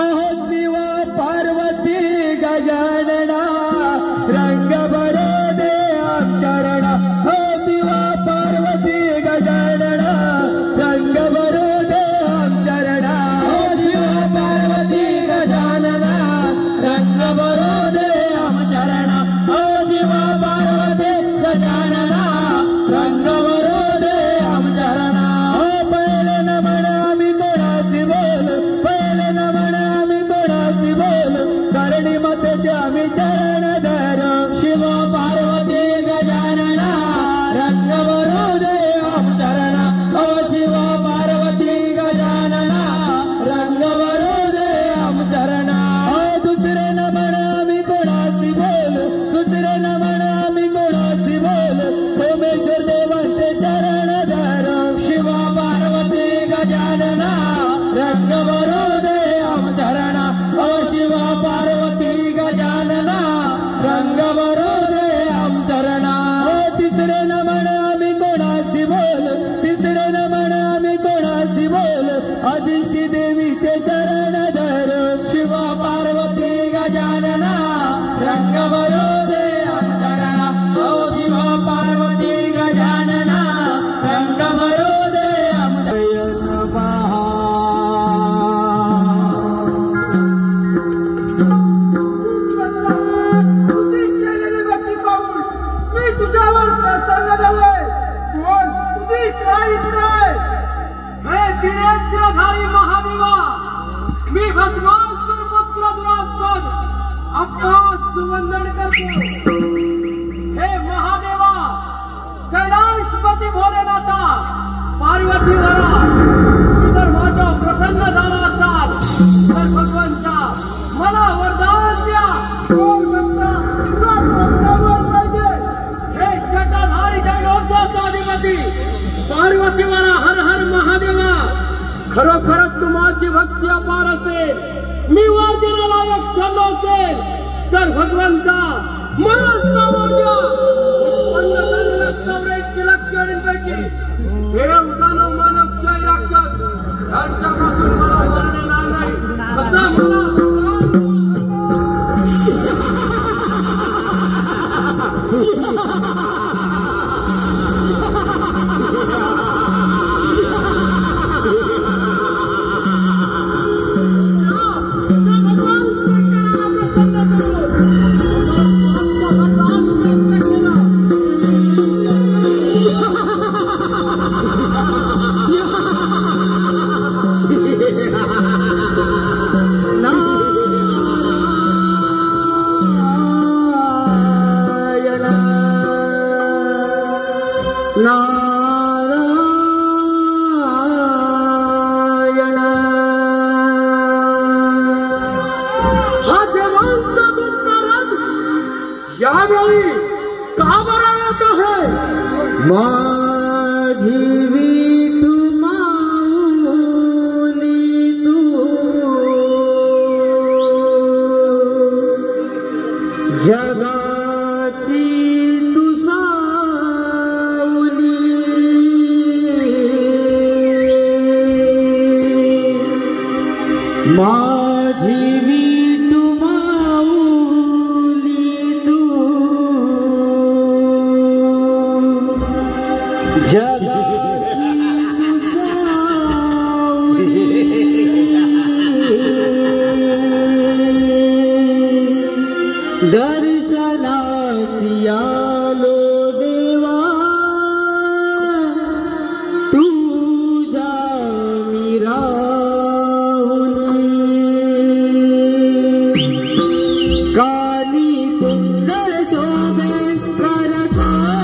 अहो शिव पार्वती गजानना रंग भरो दे आमचरणा हो शिव पार्वती गजानना रंग भरो दे आमचरणा हो शिव पार्वती गजानना रंग भरो दे आमचरणा हो शिव पार्वती गजानना रंग भरो दे आमचरणा हो पहिले नमन आम्ही कोणाशी बोलू पहिले नमन आम्ही कोणाशी बोलू करणी मतेचे आम्ही चरण धरू शिव पार्वती गजानना रंग भरो दे आमचरणा हो शिव पार्वती गजानना रंग भरो दे आमचरणा हो दुसरे नमन आम्ही कोणाशी बोलू दुसरे नमन आम्ही कोणाशी बोलू सोमेश्वर देवाचे चरण धरू शिव पार्वती गजानना रंग भरो दे आमचरणा हो शिव पार्वती गजानना रंग भरो दे आमचरणा हो तिसरे नमन आम्ही कोणाशी बोलू तिसरे नमन आम्ही कोणाशी बोलू अधिष्ठी देवीचे चरण धरू शिव पार्वती गजानना रंग भरो दे आमचरणा हो शिव पार्वती गजानना रंग भरो दे आमचरणा तुझी केलेली भक्ती पाहून मी तुझ्यावर प्रसन्न झालोय. बोल, तुझी काय इच्छा आहे? हे त्रिनेत्रधारी महादेवा, मी भस्मासुर पुत्र दुरासन आपणास वंदन करतो. हे महादेवा, कैलाशपती भोलेनाथा, पार्वती वरा, तुम्ही जर माझ्या प्रसन्न झाला असाल तर भगवंता मला वरदान द्या. कोण म्हणता तुला कोणता वर पाहिजे? हे जटाधारी जैलोद्याचा अधिपती पार्वती वरा, हर हर महादेवा, खरोखरच तुम्हाची भक्ती अपार असेल, मी वर देण्यालायक ठरलो असेल तर भगवंता मला सामोर द्या. उत्पन्न झालेल्या 84 लक्षणींपैकी देव दानव मानव क्षय राक्षस यांच्यापासून मला मरणार नाही असा मला वरदान द्या. भगवान शंकराला प्रसन्न करून वरदान व्यक्त केला. हा देवांचा दूतचा रथ यावेळी का बरं येत आहे? माझी विठू माऊली तू जगाची तू सावली माझी विठू माऊली तू जगाची तू सावली दर्शनासी आलो देवा तुझ्या मी राहुली काली कुंडल शोभे करकाटेवरी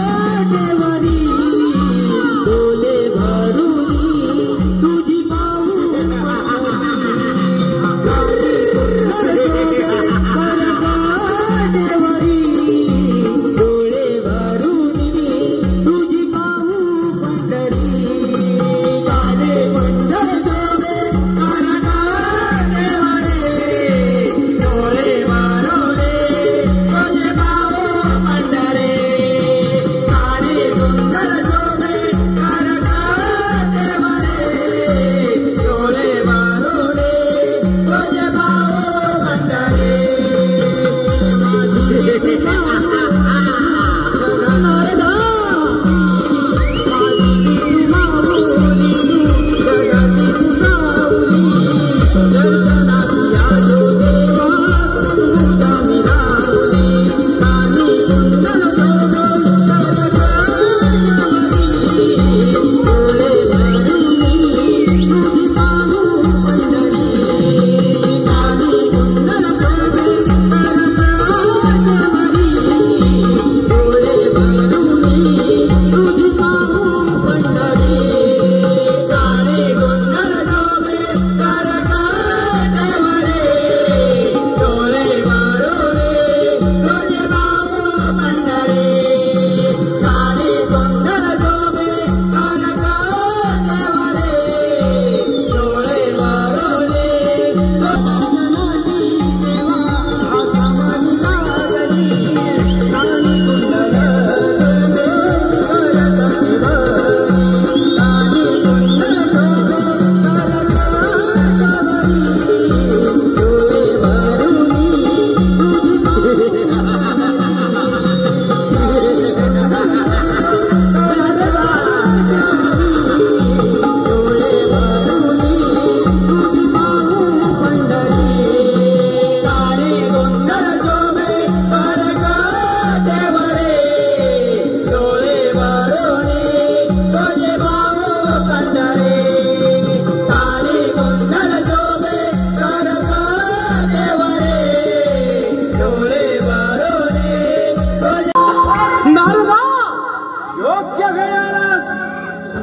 डोले भरुनी तुझी पाहू काली कुंडल शोभे करकाटेवरी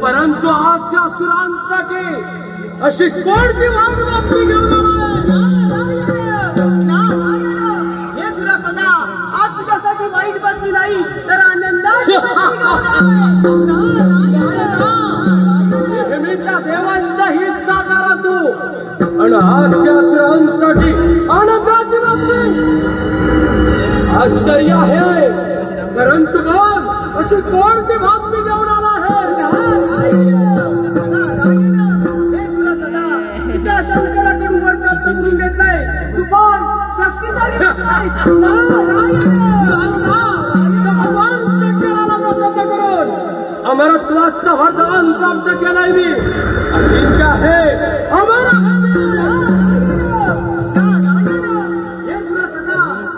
परंतु आजच्या असुरांसाठी अशी कोणती वाईट बातमी घेऊन हे तुला सदा आज तुझ्यासाठी वाईट बातमी नाही तर नेहमीच्या देवांचा हित साकारा तू आणि आजच्या असुरांसाठी आनंदाची बातमी आश्चर्य आहे परंतु बोल अशी कोणती बातमी घेऊन आला आहे शंकराकडून वर प्राप्त करून घेतलाय तू पण शक्तिशाली भगवान शंकराला प्रसन्न करून अमरत्वाचं वरदान प्राप्त केलंय मी अजिंक्य आहे अमर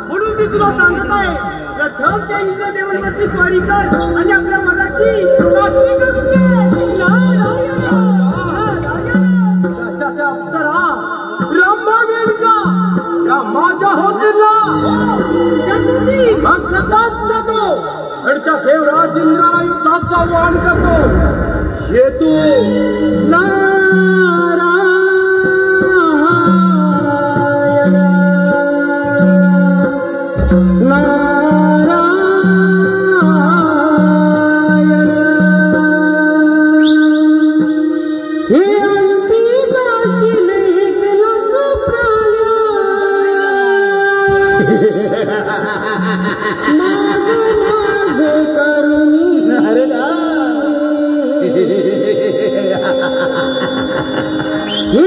म्हणून मी तुला सांगत आहे प्रथम त्या इंद्रदेवांवरती स्वारी कर आणि आपल्या मनाची खात्री करून घे अप्सरा ब्रह्मवीर का या माझ्या होतील मग कसाच जातो आणि त्या देवराज इंद्राला युद्धाचं आव्हान करतो शेतू नारायण नारायण हे हे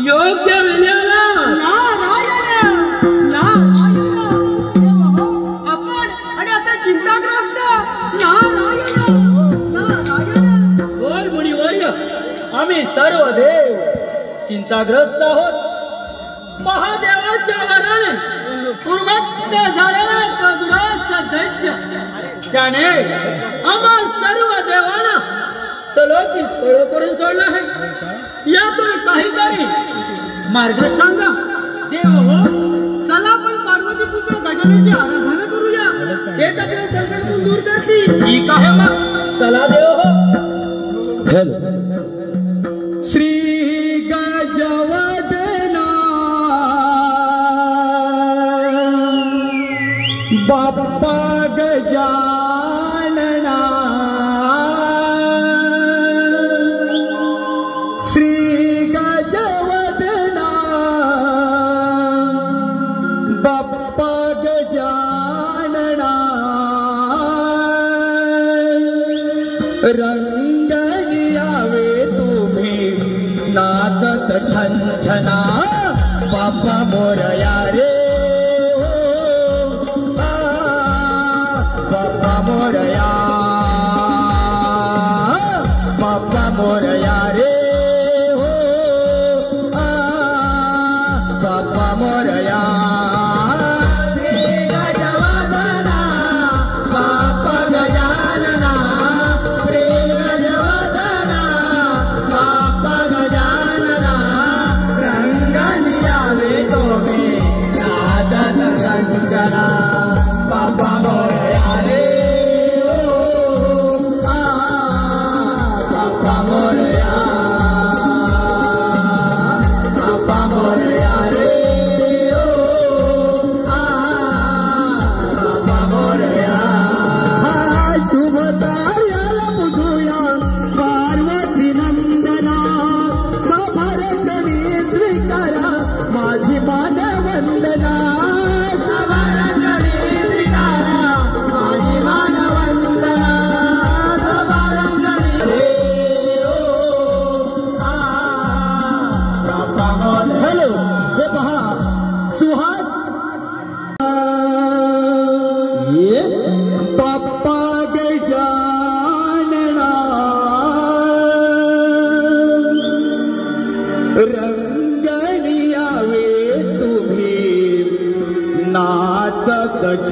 योग्य वेळेला नारायण नारायण देव हो आपण आणि आता चिंताग्रस्त नारायण नारायण होय मुनिवर्य, आम्ही सर्व देव चिंताग्रस्त आहोत. महादेवाच्या वराने उन्मत्त झालेला तो दुराचा दैत्य त्याने आम्हा सर्व देवांना सलोखी पळ करून सोडला आहे. यातून काहीतरी मार्ग सांगा. देव हो चला पण पार्वती पुत्र गजाननाची आराधना करूया. तेच आपल्या संकटातून दूर करतील. ठीक आहे मग चला देव हो. श्री गजवदना बाप्पा गजानना श्री गजवदना बाप्पा गजानना रंगणी यावे तुम्ही नाचत छनछना बाप्पा मोरया रे बाप्पा मोरया बाप्पा मोरया रे बाप्पा मोरया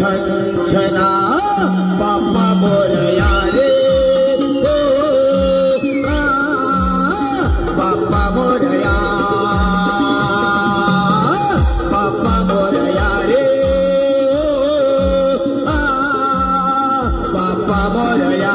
छनछना बाप्पा मोरया रे बाप्पा मोरया बाप्पा मोरया रे बाप्पा मोरया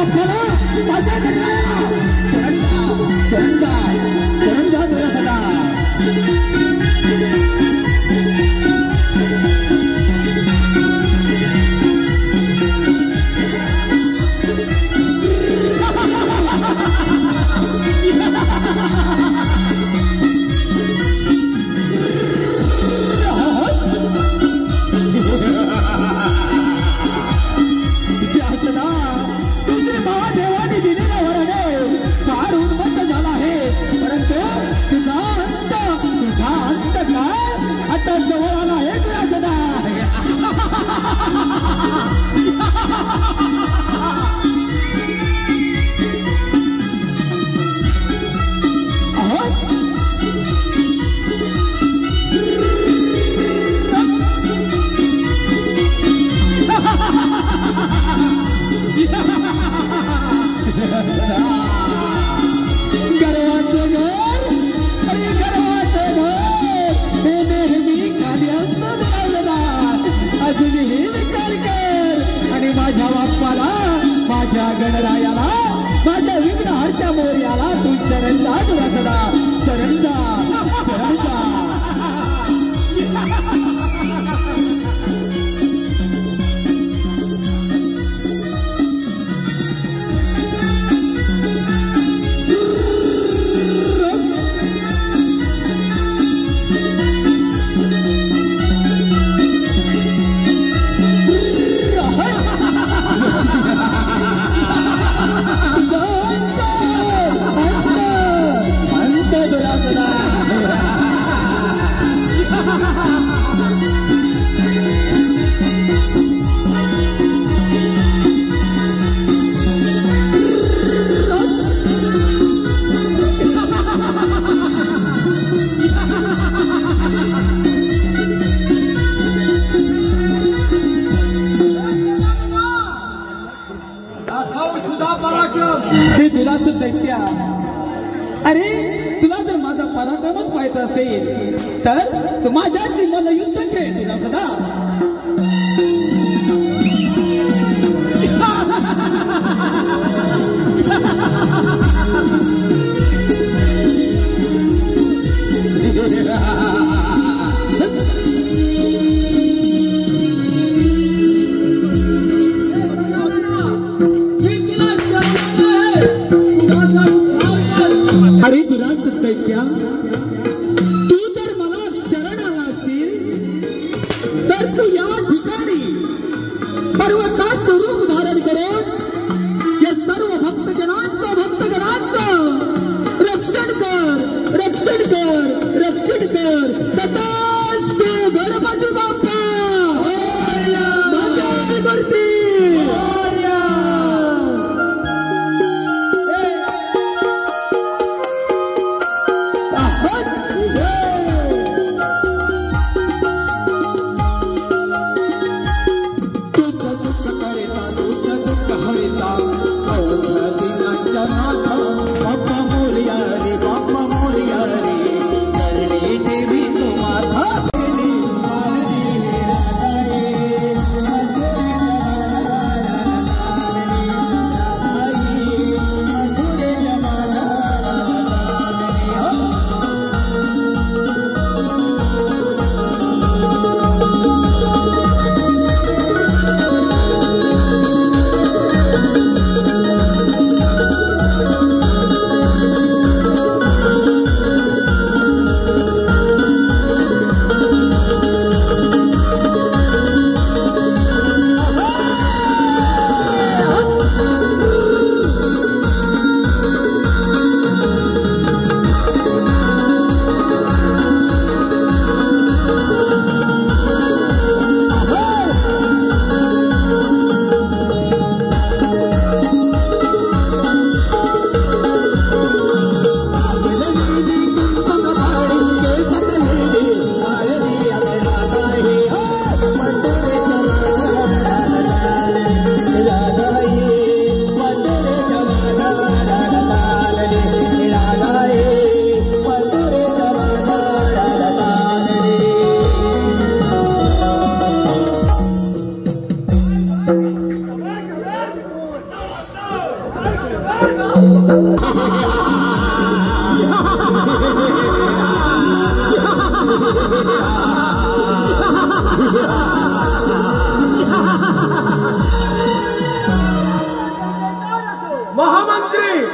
बापाला माझ्या गणरायाला शरण जा दुरासदा. माझ्या बाप्पाला माझ्या गणरायाला माझ्या विघ्नहर्त्या मोर्याला तू शरण जा दुरासदा. शरण जा शरण जा. दुरासद दैत्या, अरे तुला जर माझा पराक्रमच पाहायचा असेल तर तू माझ्याशी मला युद्ध खेळ दुरासदा. अरे दुरासद दैत्या, तू जर मला शरण आला असेल तर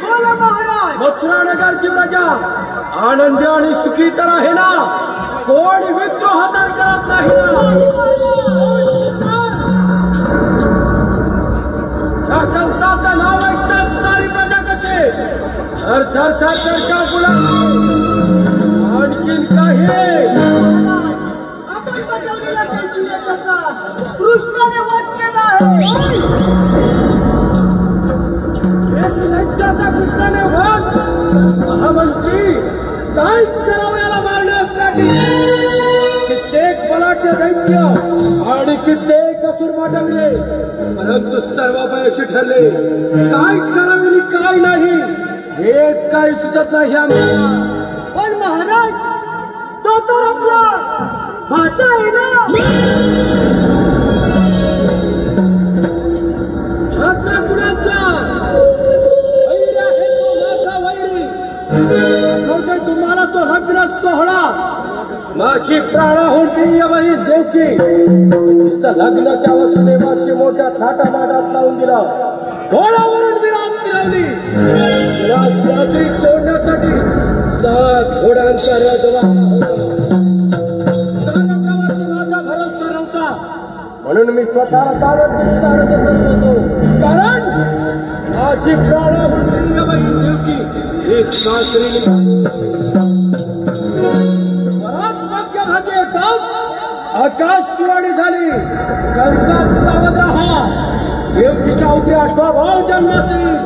बोला महाराज. मथुरा नगरची प्रजा आनंदी आणि सुखी तर आहे ना? कोण विद्रोह तर करत नाही ना? या कंसाचं नाव ऐकतात सारी प्रजा कसे थर थर थर थर का बोला. आणखीन काही आपण बजावलेला त्यांची व्यथा कृष्णाने वध केला आहे. दैत्याचा कृष्णाने वध. महामंत्री काय करावं याला मारण्यासाठी? कित्येक बलाढ्य दैत्य आणि कित्येक असुर पाठवले, परंतु सर्व अपयशी ठरले. काय करावे आणि काय नाही हेच काही सुचत नाही आम्हाला. पण महाराज तो तर आपला भाचा आहे ना. भाचा कुणाचा? वैर आहे तो माझा वैरी. आठवतोय तुम्हाला तो लग्न सोहळा? माझी प्राणाहून प्रिय बहीण देवकी तिचं लग्न त्या वसुदेवाशी मोठ्या थाटामाटात लावून दिला. घोड्यावरून विराम फिरवली. तिला सासरी सोडण्यासाठी 7 घोड्यांचा रथ माझा भरोसा नव्हता, म्हणून मी स्वतःला दावत होतो. कारण माझी प्राणाहून प्रिय बहीण देवकी ही सासरी भागी येतात. आकाशवाणी झाली, कंसात सावध राहा. देवकीच्या उतरी 8वा भाव जन्मास येईल,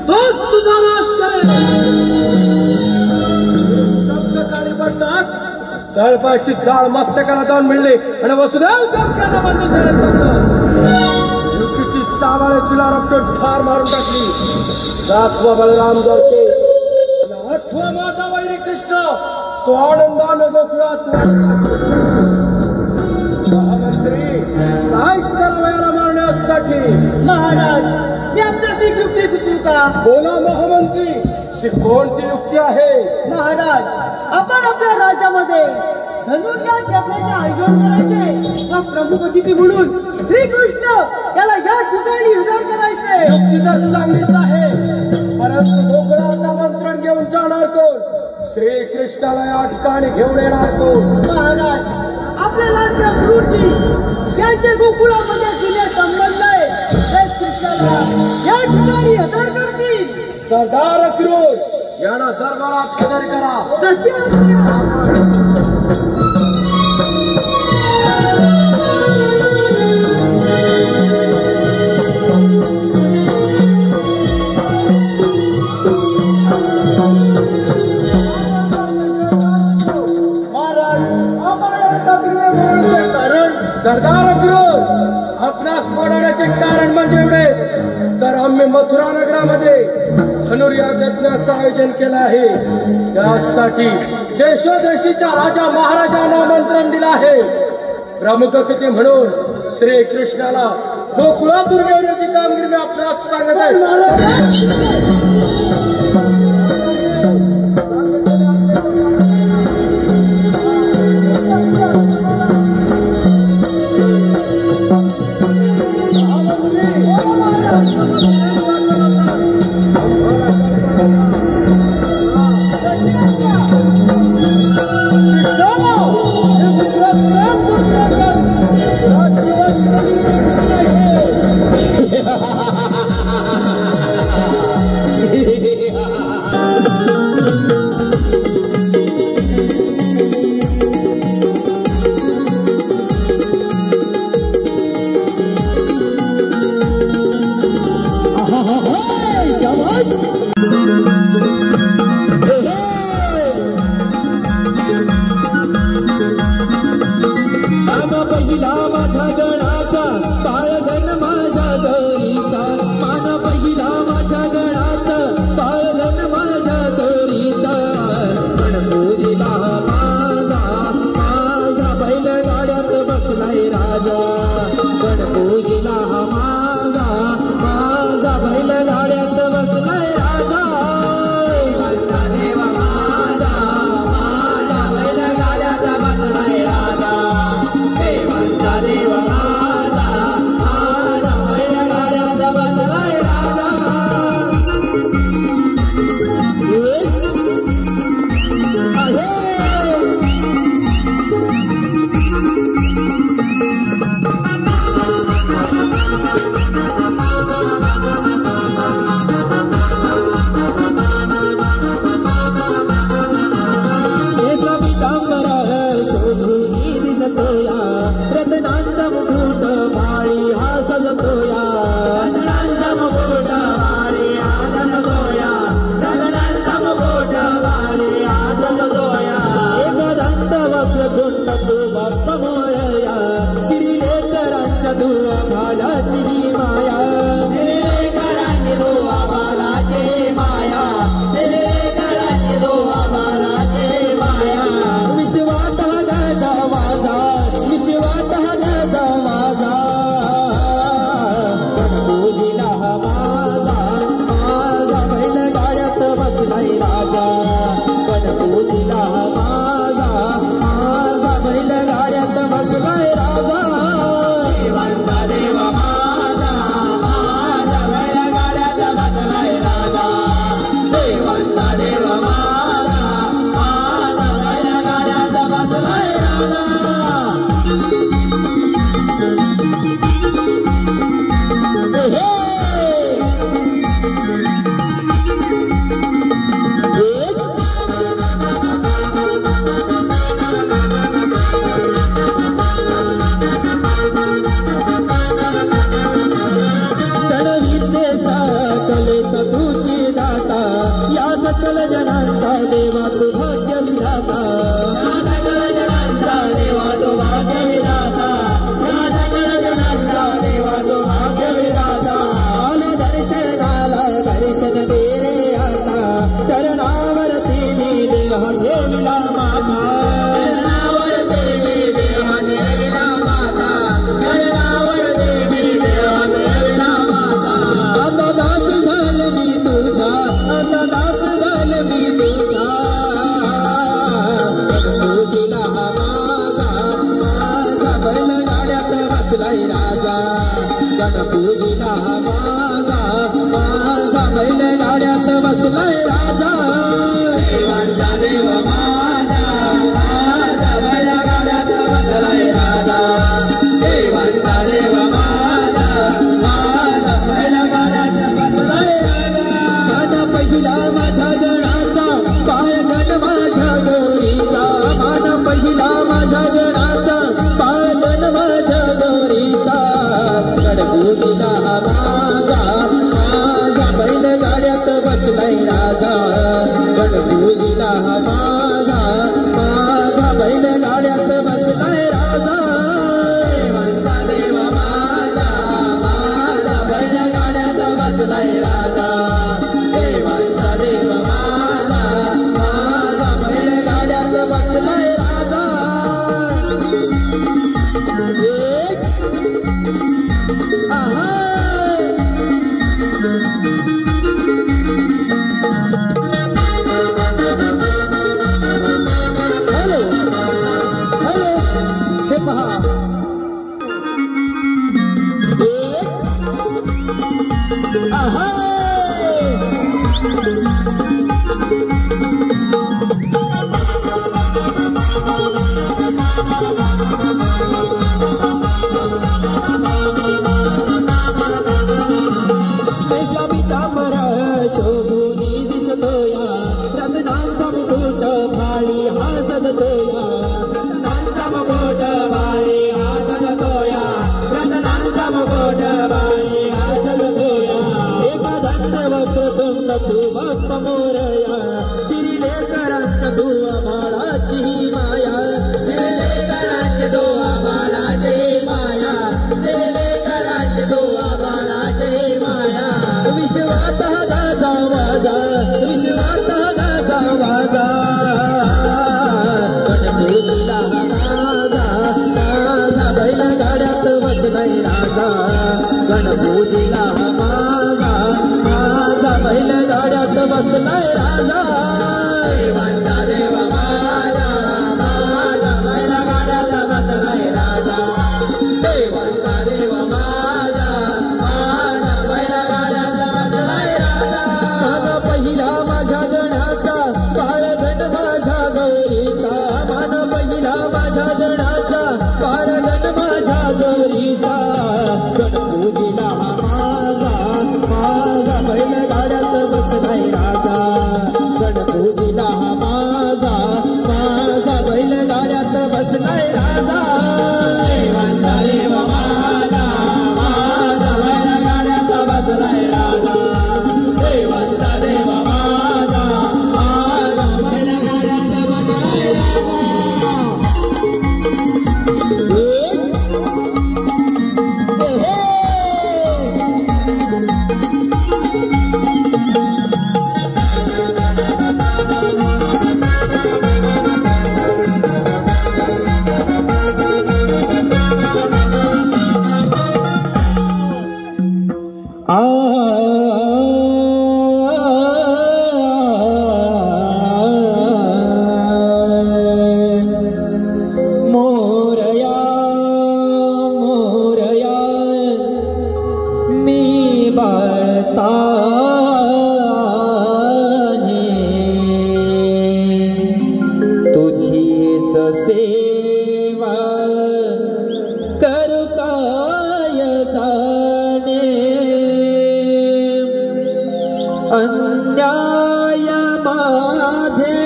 तोच तुझा नाश करेल. शब्द काळी पडताच तळपाची जाळ मस्तकाला जाऊन मिळली आणि वसुदेव देवक्यांना बंदुशाळेत टाकलं. देवकीची सावाळ्याची लारपटून ठार मारून टाकली. 7वा बलराम जळके, 8वा माझा वैरी कृष्ण तो आनंदानं गोकुळात वाढत आहे. महामंत्री काय करावं याला मारण्यासाठी? महाराज मी आपल्याची युक्ती सुचू का? बोला महामंत्री, कोणती युक्ती आहे? महाराज आपण आपल्या राज्यामध्ये धनुर्यान यज्ञाचे आयोजन करायचे व प्रमुख अतिथी म्हणून श्रीकृष्ण याला या ठिकाणी हजर करायचे. युक्ती तर चांगलीच आहे, परंतु गोकुळात आमंत्रण घेऊन जाणार कोण? श्रीकृष्णाला या ठिकाणी घेऊन येणार कोण? महाराज आपल्या लाडक्या गुरुजी यांचे गोकुळामध्ये जुने संबंध आहे. ते कृष्णाला या ठिकाणी हजर करतील. सरदार क्रूर यांना दरबारात हजर करा. तशी आज्ञा. सरदार क्रूर आपणास बोलवण्याचे कारण म्हणजे एवढेच तर आम्ही मथुरा नगरामध्ये धनुर्यान यज्ञाचं आयोजन केलं आहे. त्यासाठी देशोदेशीच्या राजा महाराजांना आमंत्रण दिलं आहे. प्रमुख अतिथी म्हणून श्रीकृष्णाला गोकुळातून घेण्याची कामगिरी मी आपल्यास सांगत आहे. गणपूजीला माझा माझा बैलगाड्यात बसलाय राजा देवांचा देव माझा माझा बैलगाड्यात बसलाय राजा देवांचा देव माझा माझा बैलगाड्यात बसलाय राजा मान पहिला माझ्या गणाचा पाय गण माझ्या गौरीचा मान पहिला माझ्या गणाचा पाय गण माझ्या गौरीचा गणपूजीला माझा माझा बैलगाड्यात बसलाय राजा गणपूजीला माझा माझा बैलगाड्यात बसलाय राजा देवांचा देव माझा माझा बैलगाड्यात बसलाय राजा देवांचा देव माझा माझा बैलगाड्यात बसलाय राजा आहा हॅलो हॅलो हे पहा आहा शोभूनी दिसतोया रत्नांचा मुकुट भाळी हसतोया रत्नांचा मुकुट भाळी हसतोया रत्नांचा मुकुट भाळी हसतोया एका दंड वक्रतुंड तू बाप्प मोरया श्रीलेकरांच्या तू आभाळाची माया श्रीलेकरांच्या तू आभाळाची माया श्रीलेकरांच्या तू आभाळाची माया विश्वात गाजा वाजा विश्वात गाजा वाजा गणपूजीला माझा माझा बैलगाड्यात बसलाय राजा गणपूजीला माझा माझा बैलगाड्यात बसलाय राजा देवांचा देव माझा माझा बैलगाड्यात बसलाय राजा देवांचा देव माझा माझा बैलगाड्यात बसलाय राजा मान पहिला माझ्या गणाचा बाळगण माझ्या गौरीचा मान पहिला माझ्या गणाचा बाळगण माझ्या गौरीचा गणपूजीला माझा माझा बैलगाड्यात बसलाय राजा गणपूजीला माझा माझा बैलगाड्यात बसलाय राजा देवांचा देव माझा माझा बैलगाड्यात बसलाय राजा देवांचा देव माझा माझा बैलगाड्यात बसलाय राजा मोरया मोरया मी बाळताने तुझीच सेवा करू काय जाणे अन्याय माझे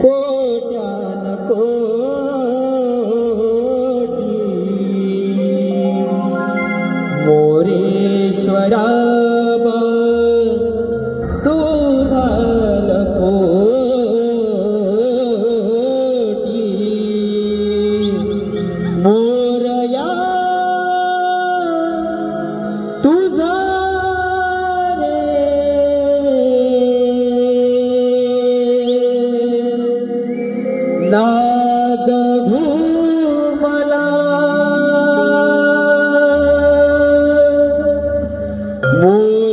कोट्यान कोटी मोरेश्वरा तू पोटी मोरया तुझा नागभूमला मोर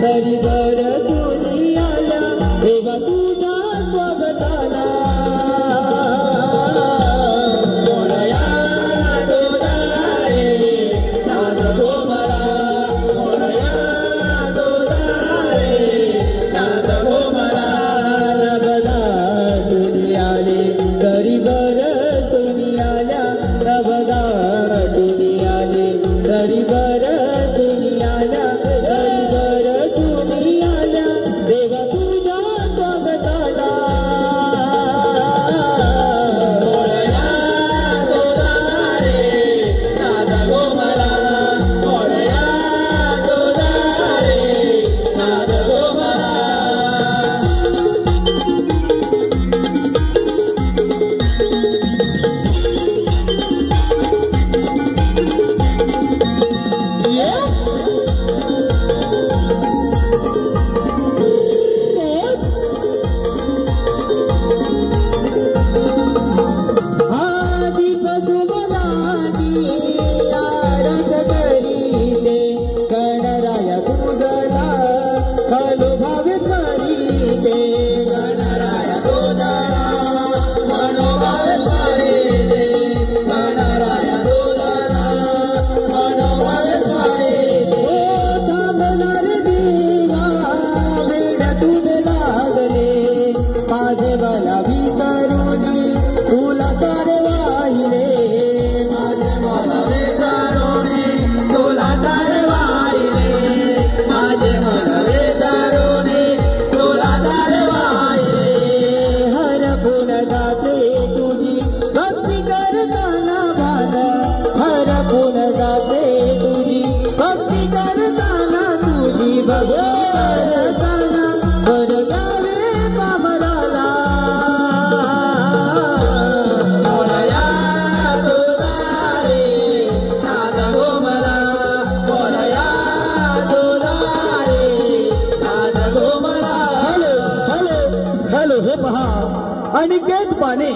दरीवर तुम्ही आल्या देवा तुझ्या स्वागताला मोरया दोदारे नाद गो मला मोरया दोदारे नाद गो मला नबदा तुम्ही आले दरीवर तुम्ही आल्या नबदा तुम्ही आले दरीवर तुम्ही आल्या दरीवर तुम्ही आल्या देवा तुझ्या स्वागताला मोरया दोदारे नाद गो मला मोरया दोदारे नाद गो मला अनिकेत पाने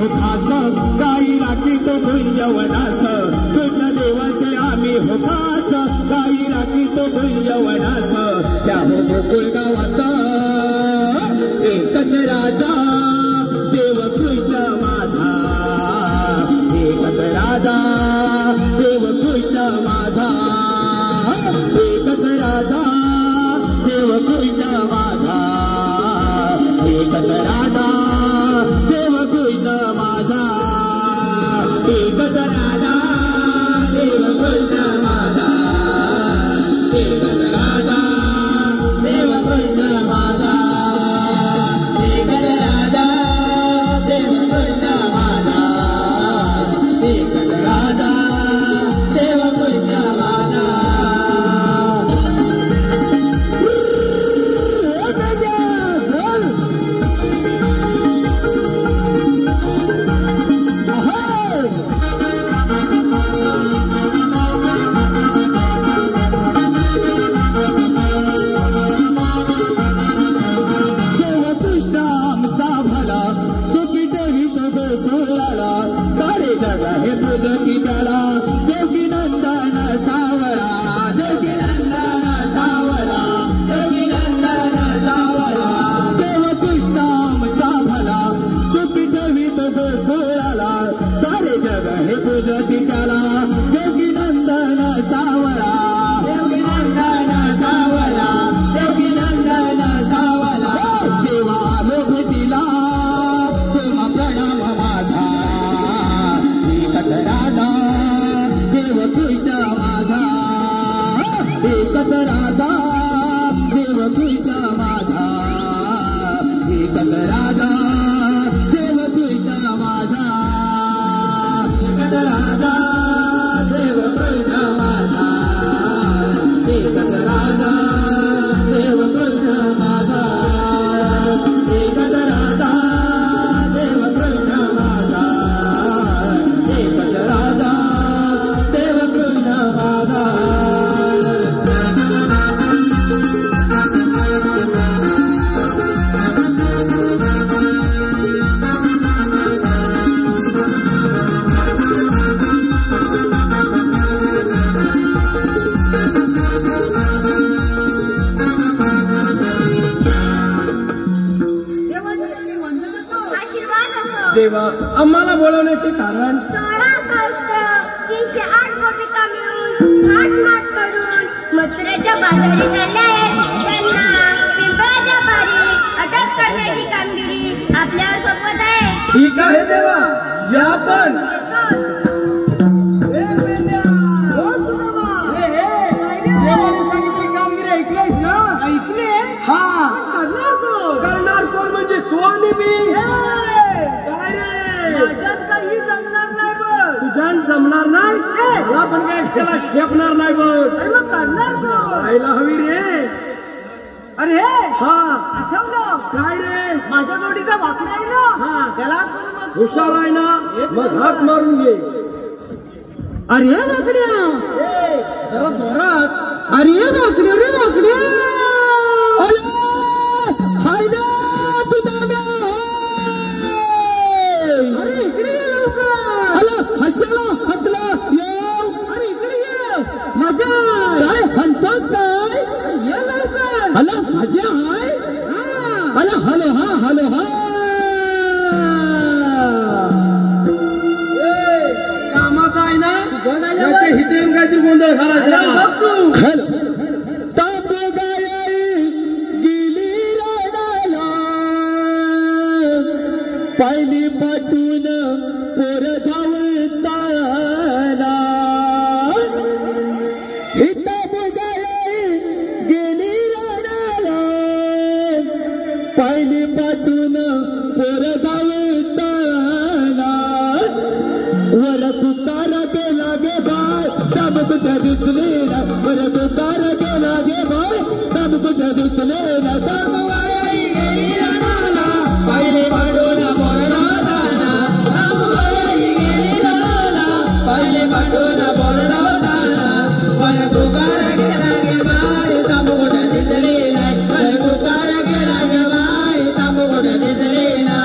हो खास गाई राखी तो गुंजवनास कृष्ण देवाचे आम्ही हो खास गाई राखी तो गुंजवनास त्या हो गोकुळ गावात एकच राजा देव कृष्ण माझा एकच राजा देव कृष्ण माझा एकच राजा देव कृष्ण माझा एकच राजा देव कृष्ण माझा एकच राजा देव कृष्ण माझा एकच राजा देव कृष्ण माझा एकच राजा देव कृष्ण माझा एकच राजा देव कृष्ण माझा देवा आम्हाला बोलवण्याचे कारण 16,308 गोपिका मिळून थाट करून मथुरेच्या बाजारी चालल्या आहेत. त्यांना पिंपळाच्या पारी अटक करण्याची कामगिरी आपल्यावर सोपवत आहे. ठीक आहे देवा या आपण देवाने सांगितली कामगिरी ऐकलीस ना? ऐकले हा करणार कोण? करणार कोण म्हणजे तू आणि मी. काय रे माझ्यात काही जमणार नाही बघ. तुझ्यान जमणार नाही मला पण काय त्याला झेपणार नाही बघ. अरे मग करणार कोण? व्हायला हवी रे. अरे हा आठवलं काय रे माझ्या जोडीचा वाकडा आहे ना हा. त्याला कोण मग- हुशार आहे ना मग हात मारून घे. अरे वाकड्या जरा जोरात. अरे वाकड्या रे वाकड्या अरे इकडे ये लवकर. हसला हकला येऊ अरे इकडे ये मजा काय हंतोच काय ये लवकर. हॅलो मजा हाय हा. हॅलो हॅलो हा हॅलो हा कामाचा आहे ना बघायला नाही ते हिते येऊन काहीतरी गोंधळ घालायचा. बघ तू. हॅलो तांबगाई गेली रडाला पाहिली पाठून पोर धावताना तांबगाई गेली रडाला पाहिली पाठून पोर धावताना वर तुकार गेला गे बाय तब तुझ्या दिसले ना वर तुकार गेला गे बाय तब तुझ्या दिसले ना तांबगाई गेली रडाला पाहिली पाठून पोर धावताना तांबगाई गेली रडाला पाहिली पाठून पोर धावताना वर तुकार गेला गे बाय तब तुझ्या दिसले ना वर तुकार गेला गे बाय तब तुझ्या दिसले ना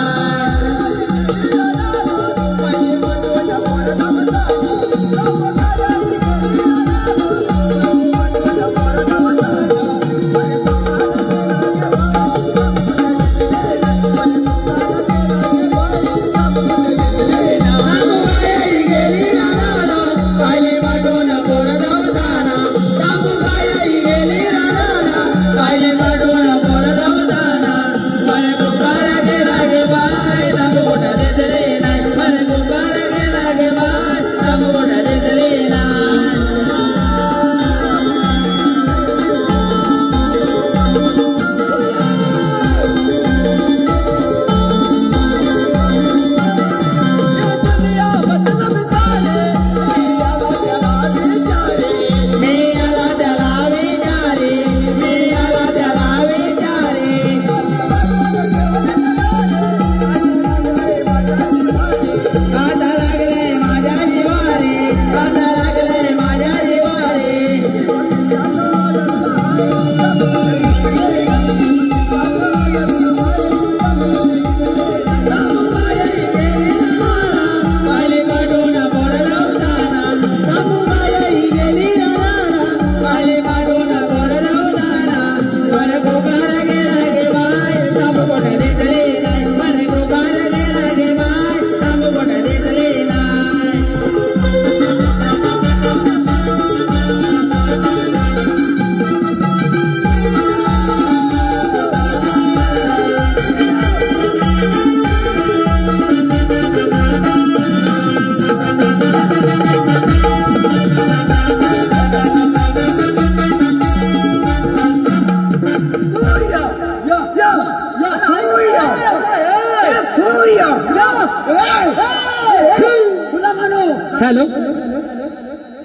हॅलो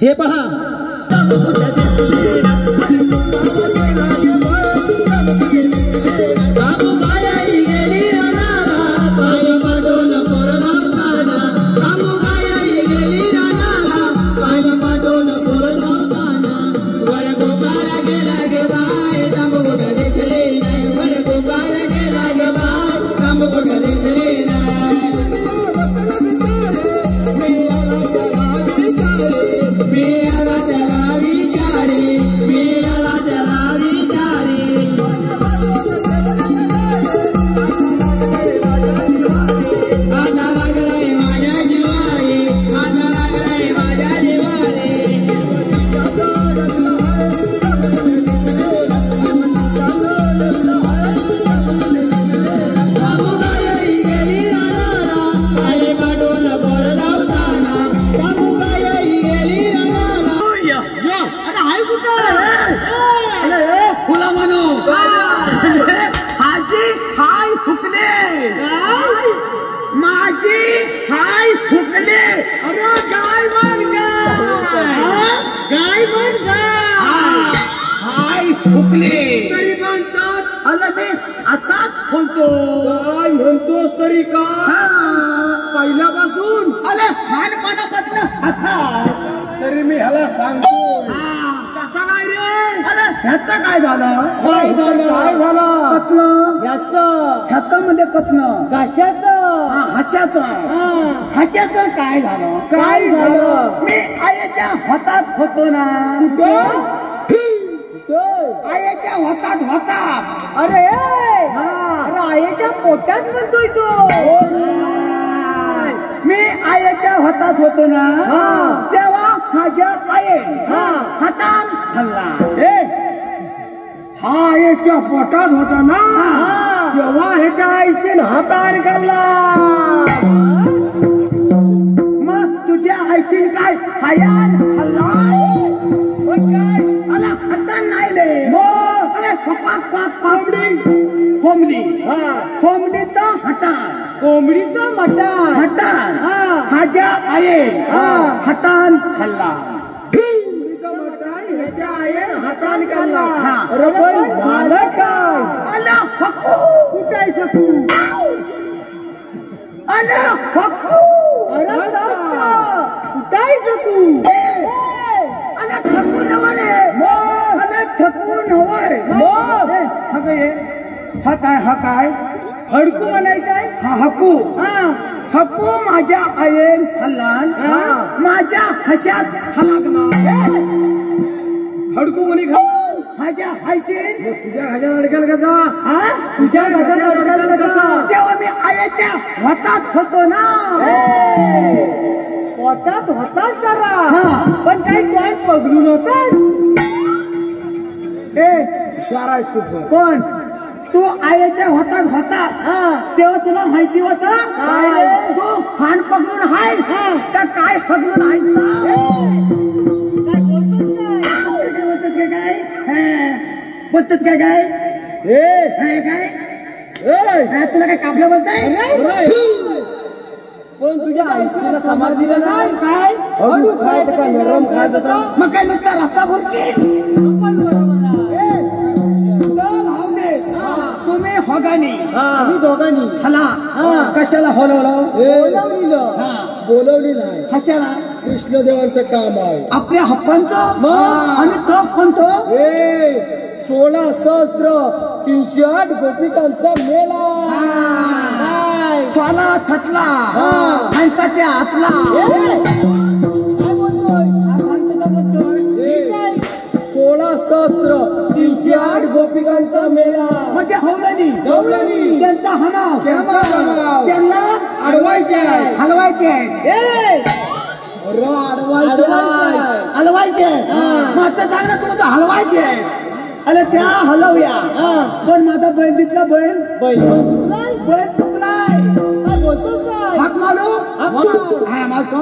हे पहा तरी म्हणतात अरे मी असाच बोलतो काय म्हणतोस तरी का पहिल्यापासून अरे लहानपणापासून आता तरी मी ह्याला सांगतो कसा काय रे अरे ह्याचं काय झालं काय झालं कथनं याचं ह्याच्यामध्ये कथनं कशाचं ह्याच्याचं काय झालं काय झालं मी आईच्या हातात होतो ना आईच्या हातात होता अरे अरे आईच्या पोटात म्हणतोय तो मी आईच्या हातात होतो ना तेव्हा माझ्या आई हातात खाल्ला हा याच्या पोटात होता ना तेव्हा ह्याच्या आईशीन हाताने खाल्ला मग तुझ्या आईशीन काय हयान खाल्ला काय अला हातात नाही रे मग अरे कोंबडी कोंबडीचा हटान कोंबडीचं मटण हटान माझ्या आई हटान खाल्ला ह्याच्या आईने हाताने खाल्ला अरे पण झालं काय अला हक्कू कुठाय शकू अला हक्कू अरे कुठाय शकू अला थकू नवले अला थकू नवय हा काय हडकू म्हणायचंय हा हक्कू हक्कू माझ्या आईन हल्लान माझ्या हशात हलागला हडकू म्हणे खा माझ्या आईशीन तुझ्या ह्याच्या अडकल कसा तुझ्या घरात कसा तेव्हा मी आईच्या हातात होतो ना पोटात होताच जरा पण काही तोंड पगडून होताच इशारा आहेस तू पण तू आईच्या हातात होतास तेव्हा तुला माहिती होत तू खान पकडून आहेस का काय पकडून आहेस बोलतात काय काय तुला काय कापलं बोलताय पण तुझ्या आईशीला समाज दिला नाही काय हळू खायचं का नरम खायचं मग काय नुसता रस्ता बोलतील तुम्ही होगानी आम्ही दोघांनी हला कशाला हलवलं बोलवली नाही कशाला कृष्णदेवांचं काम आहे आपल्या हप्पांचं आणि तप कोणतं 16,308 गोपिकांचा मेला स्वाला छतला माणसाच्या हातला काय बोलतोय 16,308 गोपिकांचा मेला म्हणजे हवलनी त्यांचा हमाव त्यांना अडवायचे हलवायचे हलवायचे माझं चांगलं तुम्हाला हलवायचे अरे त्या हलवूया पण माझा बैल तिथला बैल तुकलाय काय बोलतोस काय हाक मारू हा मारतो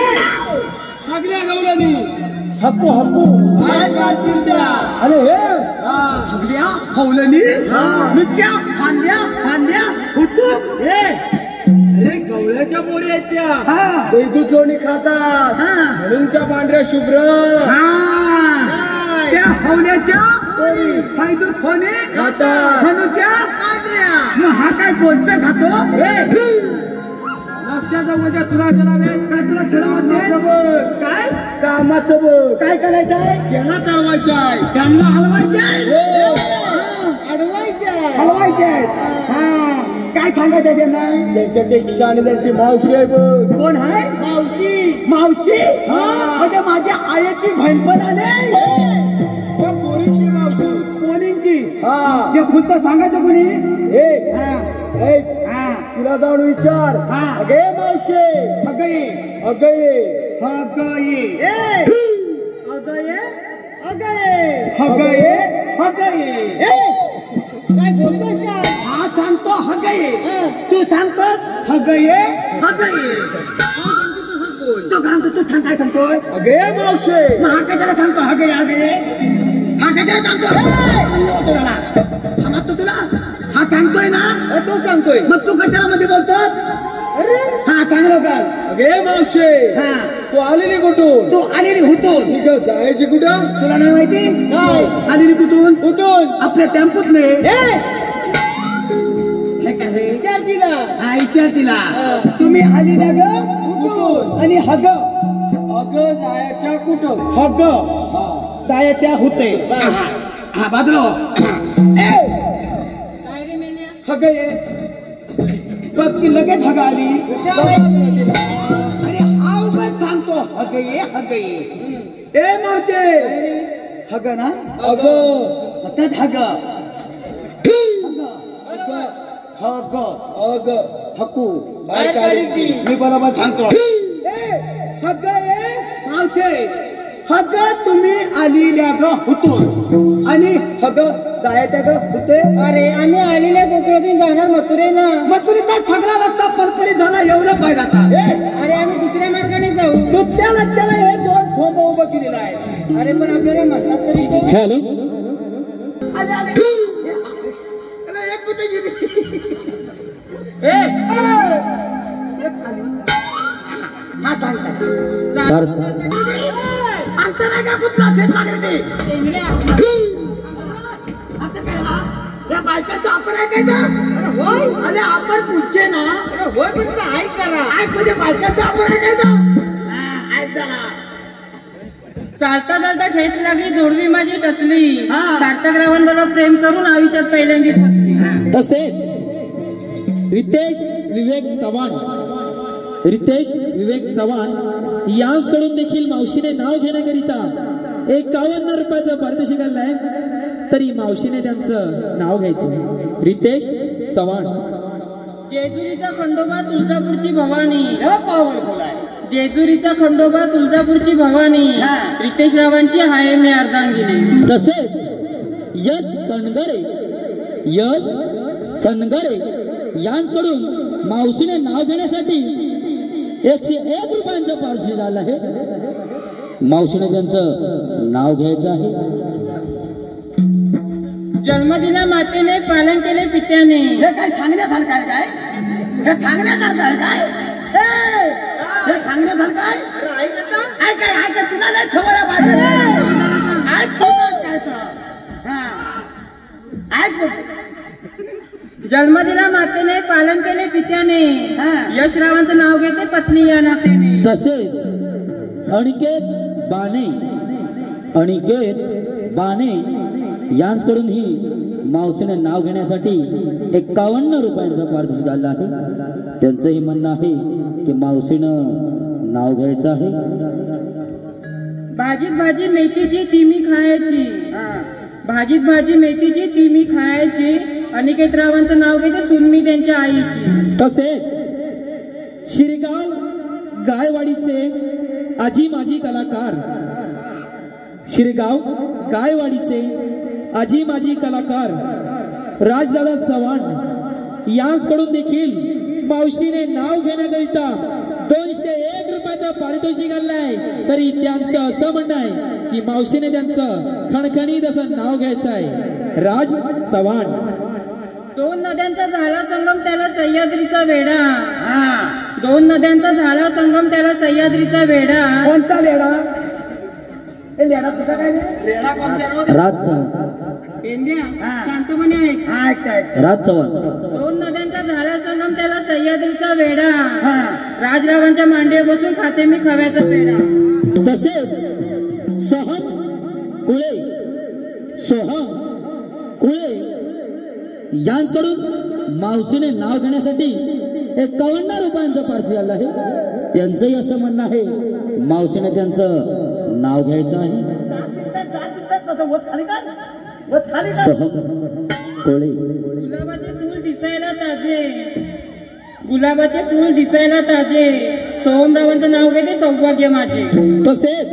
सगळ्या गवळणी हप्पू हप्पू काय काढतील त्या अरे हे हगड्या हवलनी नित्या फांद्या फांद्या हुतू अरे गवळ्याच्या पोरी आहेत त्या दूध लोणी खातात म्हणून त्या पांढऱ्या शुभ्र त्या हवल्याच्या फायदूत होणे खातात म्हणून त्या मग हा काय कोणचं खातो रस्त्याचं वजा तुला चलावे काय तुला छळवत काय कामाचं बघ काय करायचं आहे त्यांना चालवायचं आहे त्यांना हलवायचंय हलवायचंय काय सांगायचं त्यांना त्यांच्या ते शाने त्यांची मावशी आहे बघ कोण आहे मावशी मावशी म्हणजे माझ्या आईची बहीणपण आले त्या पोरींची मावशी कोणींची हा ते फुलतं सांगायचं कोणी ए तुला जाऊन विचार अगे मावशे हगये अगये हगये हगये हगये हगये काय बोलतोस का हा सांगतो हगये तू सांगतोस हगये हगये तू सांगतो तू सांग काय सांगतोय अगे मावशे मग हा कशाला सांगतो हगये हगये हा कशाला सांगतो तुला हा तुला हा सांगतोय ना तो सांगतोय मग तू कशाला मध्ये बोलतोस अरे हा चांगलं काल अगे मावशे हा तू आलेली कुठून तू आलेली होतून जायची कुठं तुला नाही माहिती काय आलेली कुठून कुठून आपल्या टेम्पोत हे काय हे विचार तिला हा इत्या तिला तुम्ही आलेल्या ग कुठून आणि हग अगं जायच्या कुठं हग दायाच्या होते हा बाजलो हग ये बघ की लगेच हग आली अरे हा उगाच सांगतो हग ये ए मावचे हग ना अगं हातात हग हग अग हकू बाहेर काढली मी बरोबर सांगतो हग ये मावचे हग तुम्ही आलेल्या ग होतून आणि हग जायच्या ग होते अरे आम्ही आलेल्या कोकणातून जाणार मथुरेला मथुरीचा सगळा रस्ता परपरीत झाला एवढं पाहिजे आता अरे आम्ही दुसऱ्या मार्गाने जाऊ दुसऱ्या रस्त्याला हे दोन थोंब उभं केलेलं आहे अरे पण आपल्याला म्हणतात तरी कोण? हॅलो एक कुठे गेली हा सर अंतरागा कुठला थेट लागले आता काय या बायकाचा आपण ऐकायचं होय अरे आपण पुढचे ना होय पण ऐक करा ऐक म्हणजे बायकाचा आपण ऐकायचं ऐक जरा चालता चालता ठेच लागली जोडवी माझी टचली हा. सार्थकरावांबरोबर प्रेम करून आयुष्यात पहिल्यांदी फसली तसेच रितेश विवेक चव्हाण यांकडून देखील मावशीने नाव घेण्याकरिता 51 रुपयाचं पारितोषिक आलंय तरी मावशीने त्यांचं नाव घ्यायचं रितेश चव्हाण जेजुरीचा खंडोबा तुळजापूरची भवानी पॉवरफुल आहे जेजुरीचा खंडोबा तुळजापूरची भवानी हा. रितेश रावांची आहे मी अर्धांगिनी तसेच यश सनगरे यांकडून मावशीने नाव घेण्यासाठी 101 रुपयांचं पारितोषिक आलं आहे मावशीने त्यांचं नाव घ्यायचं आहे जन्म दिला मातेने पालन केले पित्याने हे काय सांगण्यासारखं आहे काय हे सांगण्यासारखं आहे काय हे सांगण्यासारखं आहे ऐक तुला नाही खबर पाहिजे ऐक काय तर ऐक जन्म दिला मातेने पालन केले पित्याने हा. यशरावांचं नाव घेते पत्नी या नात्याने तसेच अनिकेत बाणे यांकडून ही मावशीने नाव घेण्यासाठी 51 रुपयांचं पारितोषिक आलं आहे त्यांचंही म्हणणं आहे की मावशीनं नाव घ्यायचं आहे भाजीत भाजी मेथीची ती मी खायची भाजीत भाजी मेथीची ती मी खायची अनिकेत रावांचं नाव घेते सुनमी त्यांच्या आईची तसेच शिरगाव गायवाडीचे आजी माजी कलाकार राजदादा चव्हाण यांकडून देखील मावशीने नाव घेण्याकरिता 201 रुपयाचं पारितोषिक आणलंय. तरी त्यांचं असं म्हणणं आहे की मावशीने त्यांचं खणखणीत असं नाव घ्यायचं आहे. राज चव्हाण. 2 नद्यांचा झाला संगम त्याला सह्याद्रीचा वेढा. हा 2 नद्यांचा झाला संगम त्याला सह्याद्रीचा वेढा. कोणता लेडा? हे लेडा तुझा काय नाही? लेडा कोणत्या? राज चव्हाण. पेंड्या हा. शांतपणे ऐक. ऐक राज चव्हाण. 2 नद्यांचा झाला संगम त्याला सह्याद्रीचा वेढा. हा राजरावांच्या मांडीवर बसून खाते मी खव्याचा पेढा. तसेच सोहम कुळे यांकडून मावशीने नाव घेण्यासाठी 51 रुपयांचं पार्सल आलं आहे. त्यांचंही असं म्हणणं आहे मावशीने त्यांचं नाव घ्यायचं आहे. सोहम कोळे. गुलाबाचे फूल दिसायला ताजे. गुलाबाचे फूल दिसायला ताजे. सोहमरावांचं नाव घेते सौभाग्य माझे. तसेच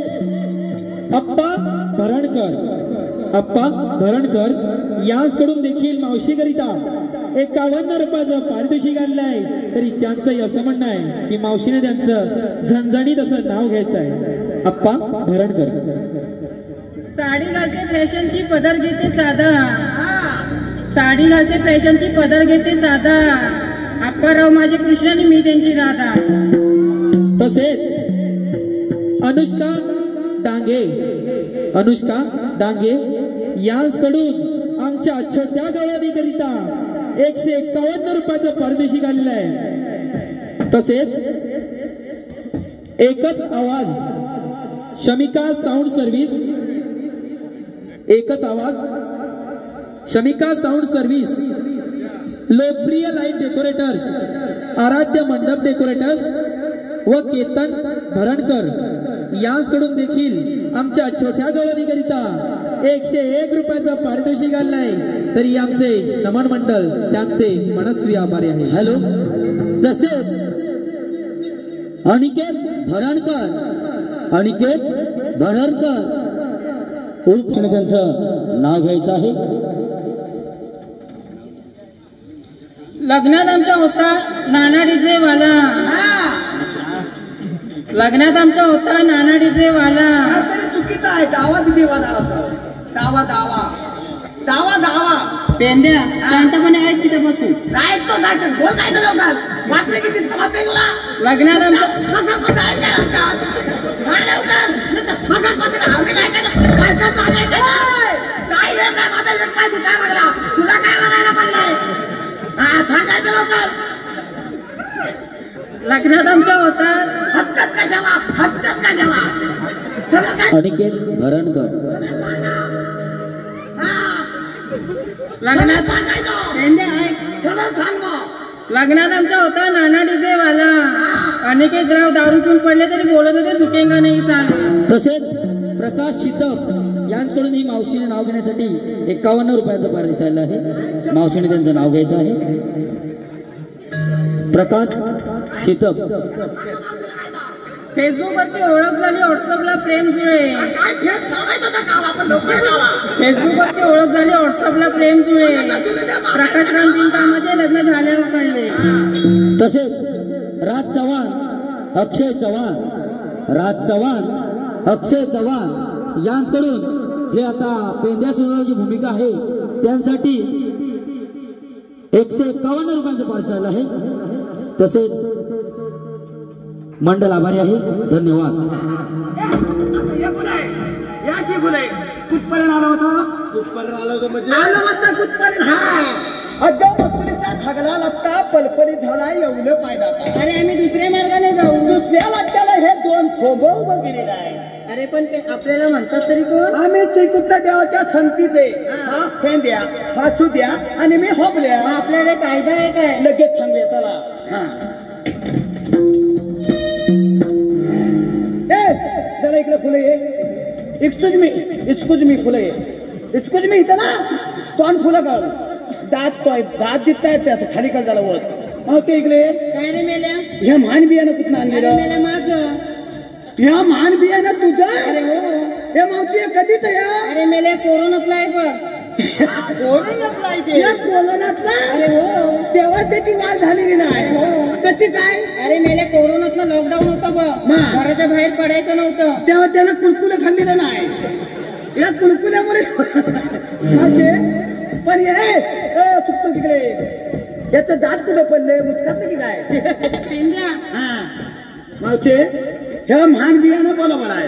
अप्पा भरणकर यांकडून देखील मावशीकरिता 51 रुपयाचं पारितोषिक आणलं आहे. तरी त्यांचंही असं म्हणणं आहे की मावशीने त्यांचं झणझणीत असं नाव घ्यायचं आहे. अप्पा भरणकर. साडी घालते फॅशनची पदर घेते साधा. साडी घालते फॅशनची पदर घेते साधा. अप्पाराव माझे कृष्ण आणि मी त्यांची राधा. तसेच अनुष्का डांगे यांकडून आमच्या छोट्या गवळणीकरिता 151 रुपयाचं पारितोषिक आलेलं आहे. तसेच एकच आवाज शमिका साऊंड सर्व्हिस लोकप्रिय लाईट डेकोरेटर्स, आराध्य मंडप डेकोरेटर्स व केतन भरणकर यांकडून देखील आमच्या छोट्या गवळणीकरिता 101 रुपयाचं पारितोषिक आणलंय. तरी आमचे नमन मंडळ त्यांचे मनस्वी आभारी आहे. हॅलो. तसेच अनिकेत भरणकर त्यांचं नाव घ्यायचं आहे. लग्नात आमचा होता नाना डीजे वाला. लग्नात आमचा होता नाना डीजे वाला. चुकीचा आहे. डावा दिदी वाला डावा पेंड्या शांतपणे ऐक तिथे बसून. नाही तो जायचं बोल काय लवकर वाचले की तिथं माहिती तुला. लग्नात आमचा तुला काय बघायला पडलंय? हा सांगायचं लवकर. लग्नात आमच्या होता हत्यात कशाला चला काय अनिकेत भरणकर. लग्नात सांगायचं पेंड्या ऐक. चला सांग मग. लग्नात आमचा होता नाना डीजे वाला. अनिकेत राव दारू पिऊन पडले तरी बोलत होते झुकेंगा नाही साला. तसेच प्रकाश शितप यांकडून ही मावशीने नाव घेण्यासाठी 51 रुपयाचं पारितोषिक आलं आहे. मावशीने त्यांचं नाव घ्यायचं आहे. प्रकाश शितप. फेसबुक वरती ओळख झाली, व्हॉट्सअपला प्रेम जुळे. काय फेस खावायचं होतं काल आपण लवकर खावा. फेसबुक वरती ओळख झाली, व्हॉट्सअपला प्रेम जुळे. प्रकाशराम बिनकामाचे लग्न झाल्यावर कळले. तसेच राज चव्हाण अक्षय चव्हाण यांकडून हे आता पेंड्या सोडवण्याची भूमिका आहे त्यांसाठी 151 रुपयांचं पारितोषिक आलं आहे. तसेच मंडळ आभारी आहे. धन्यवाद. याची फुले कुठपर्यंत आलं होतं? म्हणजे आलं होतं कुठपर्यंत. हा मस्तुरीचा थगला लत्ता पलपली झाला एवढं पायदा. अरे आम्ही दुसऱ्या मार्गाने जाऊ. दुसऱ्या लत्त्याला हे 2 थोबं उभं केलेलं आहे. अरे पण ते आपल्याला म्हणतात तरी कोण? आम्ही श्रीकृष्ण देवाच्या संगतीचे. हा फेंद्या हसू द्या आणि मी होबल्या. आपल्याकडे कायदा आहे काय? लगेच थांबले त्याला. जरा इकडे फुले ये. एक्सक्यूज मी फुले ये. एक्सक्यूज मी इथं ना तोंड फुलं काढ. दात दिसतायत त्याचं खाली काल झाला वर. मग ते इकडे काय रे मेल्या? ह्या महान बियाणं कुठं अरे आणलेलं? मेल्या माझं. ह्या महान बियाणं तुझं? अरे हो. हे मावशी कधीच या? अरे मेल्या कोरोनातला आहे बघ. कोरोनातला तेव्हा त्याची वाढ झालेली नाही. त्याची काय? अरे मेले कोरोनातलं लॉकडाऊन होतं बघ, घराच्या बाहेर पडायचं नव्हतं. तेव्हा त्यानं कुरकुरे खाल्लेलं नाही. या कुरकुऱ्यामुळे पण हे चुकतो तिकडे याचं दात कुठे पडले मुतकात की काय? हा मावचे ह्या महान बियाणं बरोबर आहे.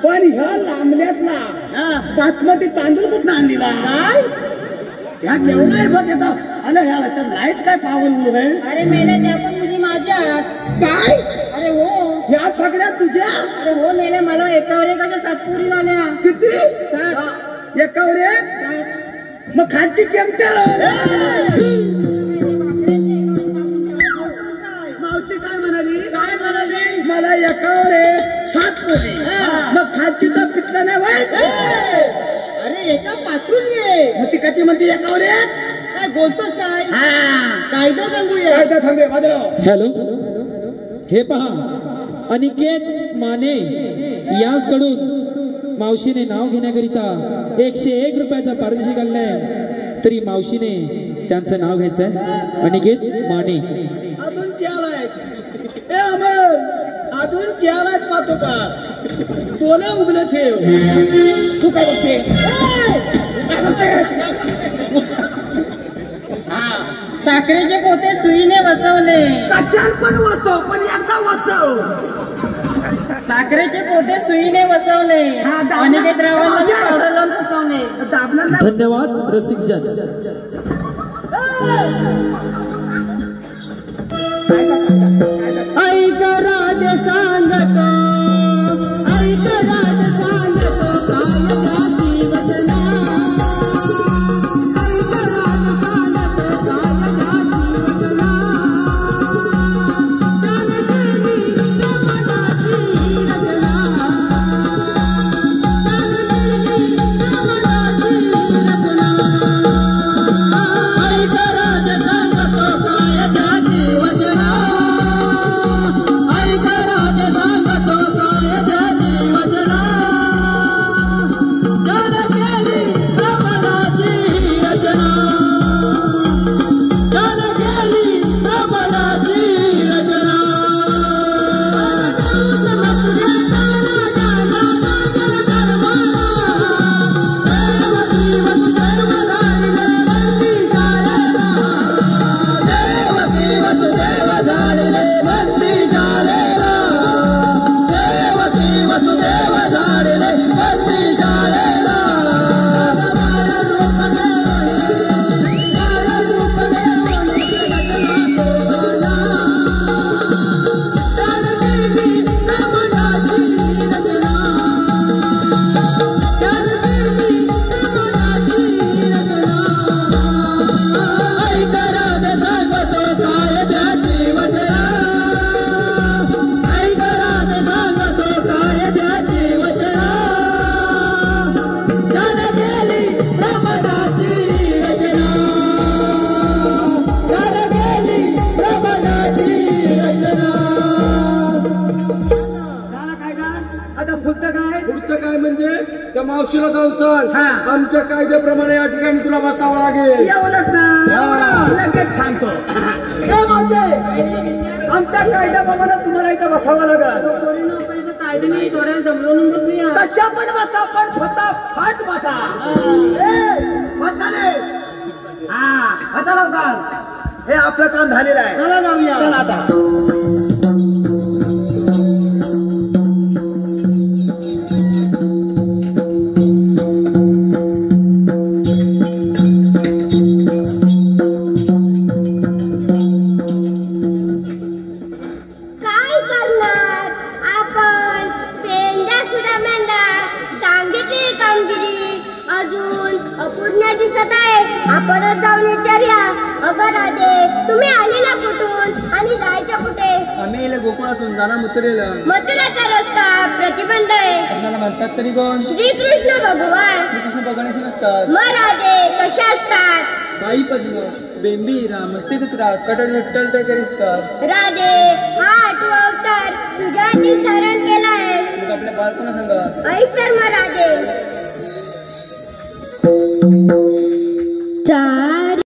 पण ह्या लांबल्यातला बासमती तांदूळ कुठं आणलेला काय? ह्या केवढा आहे बघ येतो. अरे ह्याला तर नाहीच काय पावर उरू आहे. अरे मेले त्या पण मुली माझ्याच. काय? अरे हो, ह्या सगळ्यात तुझ्या? अरे हो मेले, मला एकावर एक अशा 7 पुरी झाल्या. किती? 7. एकावर एक? 7. मग खालची चिमटा मावशी काय म्हणाली? काय म्हणाली? मला एकावर एक 7 पुरी. मग खालचीचा पिटला नाही वाईट. अरे एका पाठवून ये. मग ती कशी म्हणते एकावर एक? काय बोलतोस काय? कायदा सांगूया. कायदा सांगूया बाजूला. हॅलो, हे पहा, अनिकेत माने याचकडून मावशीने नाव घेण्याकरिता 101 रुपयाचा पारितोषिक आणलंय. तरी मावशीने त्यांचं नाव घ्यायचंय, अनिकेत माने. अजून त्याला ए अमर, अजून त्यालाच पाहतो का? दोन उघडं ठेव. तू काय बघते? काय बघते? साखरेचे पोते सुईने वसवले. कशाल पण वसव, पण एकदा वसव. साखरेचे पोते सुईने वसवले. अनिकेत रावांना मी पावडर लावून फसवले. दाबलं ना. धन्यवाद रसिक जन. ऐक राज सांगतो, ऐक राज सांगतो काय जाती वदना. ऐक राज सांगतो काय जाती वदना. त्याने केली रमणाची रचना. त्याने केली रमणाची रचना. ऐक राज सांगतो काय जाती वदना. ऐक राज सांगतो काय जाती वदना. त्याने केली रमणाची रचना. त्याने केली रमणाची रचना. देवकी वसुदेव झालेले बंदी झालेला. देवकी वसुदेव झालेले बंदी झालेला. पुढचं काय म्हणजे त्या मावशीला जाऊन सांग, आमच्या कायद्याप्रमाणे या ठिकाणी तुला बसावं लागेल. लगेच सांगतो. आमच्या कायद्याप्रमाणे तुम्हाला इथं बसावं लागेल. कायद्याने थोड्या दमलवून बसूया. कशा पण बसा, पण फटाफट बसा. आता लवकर. हे आपलं काम झालेलं आहे. चला जाऊया. चला आता. काय करणार आपण? पेंडा सुद्धा मेंढा सांगितली कामगिरी अजून अपूर्ण दिसत आहे. आपणच जाऊन विचारूया. अगं राजे, तुम्ही आले ना कुठून आणि जायचं कुठे? आम्ही येले गोकुळातून जाणार मथुरेला. मथुराचा रस्ता प्रतिबंध आहे. आपल्याला म्हणतात तरी कोण? श्रीकृष्ण भगवान. श्रीकृष्ण भगवानच नसतात. मग राजे कशा असतात? बाई पद्म, बेंबीरा, मस्तिकत्रा, कटड विठ्ठल ते करीतात. राजे, हा 8वा अवतार तुझ्यासाठी धारण केला आहे. मग आपल्या बालपणा सांगा. ऐक तर मग राजे. चार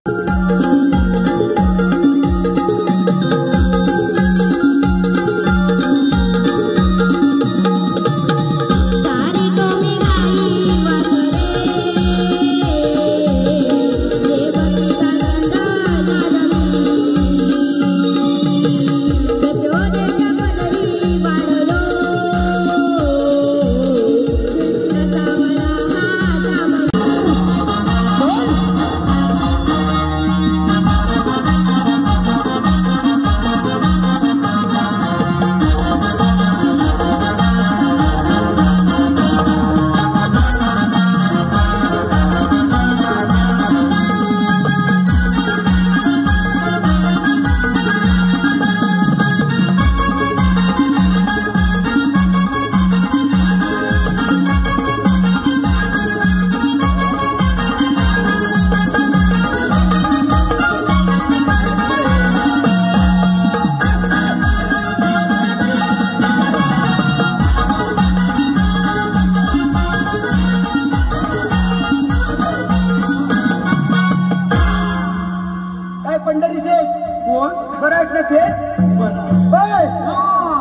पंढरी सेठ कोण बरं ऐक ना ते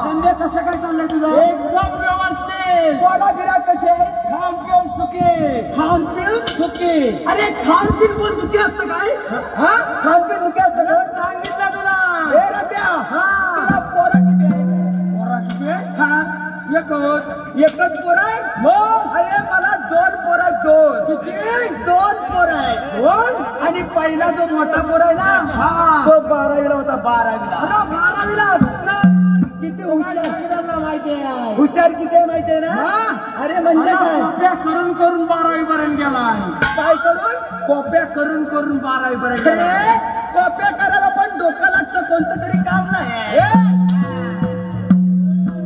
धंदे कसं काय चाललंय तुझं एकदम व्यवस्थित. पोरा फिरा कसे खाऊन पिऊन सुखी. खाऊन पिऊन सुखी. अरे खाऊन पिऊन कोण दुखी असतं काय हा खाऊन पिऊन दुखी असतं का सांगितलं तुला. हे रब्या तुला पोरं किती आहे पोरा किती आहे? हा एकच. एकच पोरं आहे मग अरे मला दोन पोरं आहेत, दोन किती? दोन पोरं आहे कोण? आणि पहिला जो मोठा पोरं आहे ना हा. तो 12वीला होता 12वीला अरे 12वीला असणार. किती हुशार आपल्याला माहिती आहे. हुशार किती आहे माहितीये ना हा? अरे म्हणजे अरे काय कॉप्या करून करून 12वी पर्यंत गेलाय. काय करून कॉप्या करून करून 12वी पर्यंत गेलाय. अरे कॉप्या करायला पण डोकं लागतं कोणतं तरी काम नाही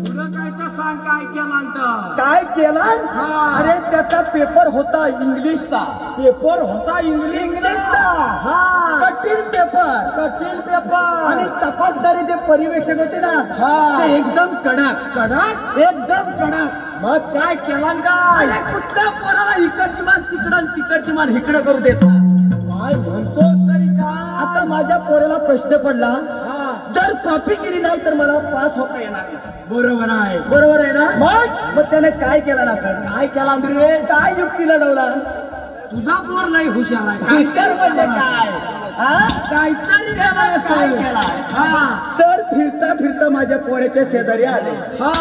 तुला काय तर सांग काय केलं तर. काय केला हा. अरे त्याचा पेपर होता इंग्लिशचा पेपर होता इंग्लिशचा. हा कठीण पेपर कठीण पेपर. आणि तपासदारी जे पर्यवेक्षक होते ना हा. ते एकदम कडक कडक. एकदम कडक मग काय केलं काय? अरे कुठल्या पोराला इकडची मान तिकडं आणि तिकडची मान इकडं करू देत काय म्हणतोस तरी का? आता माझ्या पोराला प्रश्न पडला हा जर कॉपी केली नाही तर मला पास होता येणार नाही. बरोबर आहे. बरोबर आहे ना मग त्याने काय केला ना सर काय केला रे? काय युक्तीला लावला तुझा पोर लय हुशार आहे. हुशार म्हणजे काय हा? काहीतरी केलं काय असेल. केला? हा सर फिरता फिरता माझ्या पोराच्या शेजारी आले हा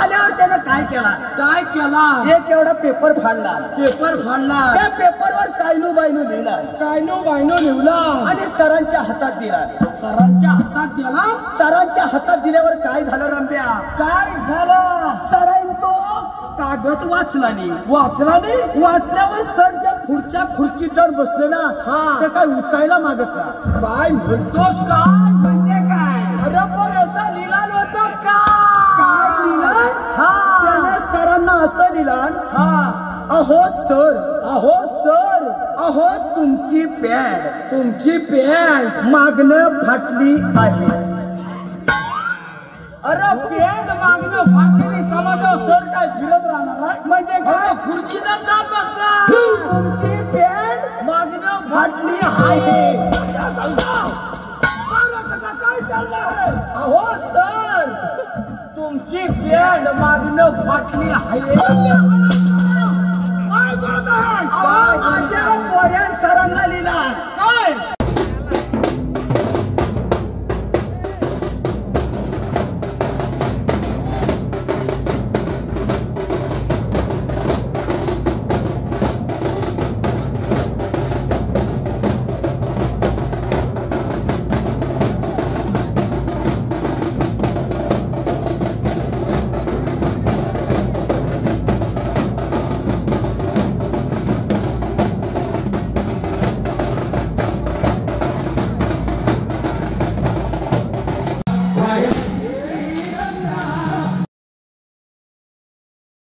आल्यावर त्यानं काय केला काय केला? एक एवढा पेपर फाडला पेपर फाडला. त्या पेपरवर कायनू बायनू लिहिला कायनो बायनो लिवला आणि सरांच्या हातात दिला सरांच्या हातात दिला. सरांच्या हातात दिल्यावर काय झालं रंप्या काय झालं? सरांनी तो कागद वाचला नाही वाचला नाही. वाचल्यावर सर ज्या पुढच्या खुर्चीत जाऊन बसले ना हा. ते काय उठायला मागत का काय म्हणतोस काय? म्हणजे काय अरे पण असं लिहिला नव्हतं का? काय लिहिलं हा त्याने सरांना असं लिहिलं हा अहो सर अहो सर अहो तुमची पॅड तुमची पॅन्ट मागणं फाटली आहे अरे पॅन्ट मागणं फाटलेली समाजावर सर काय फिरत राहणार आहे? म्हणजे काय खुर्चीतच जात बसणार. तुमची पॅड मागणं फाटली आहे काय चाललंय? अहो सर तुमची पॅन्ट मागणं फाटली आहे. अहो, माझ्या पोऱ्या सरांना लिहिला काय